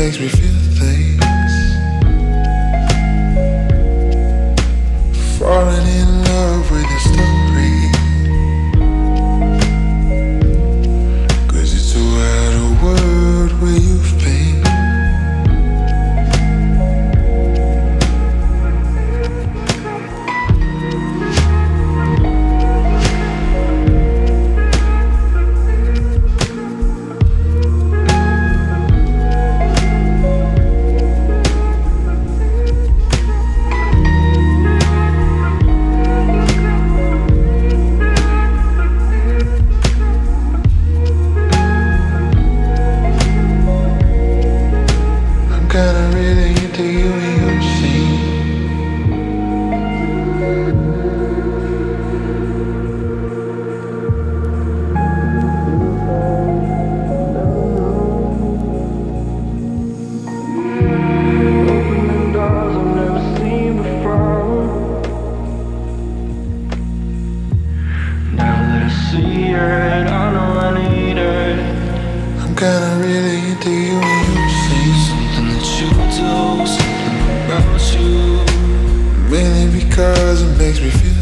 makes me feel things. Falling in love with the story, 'cause it's a wider world where you've been. Kinda really into you and your scene. Opening doors I've never seen before. Now that I see her, I know I need her. I'm kinda really into you and your scene. Something that you do, something about you. Mainly because it makes me feel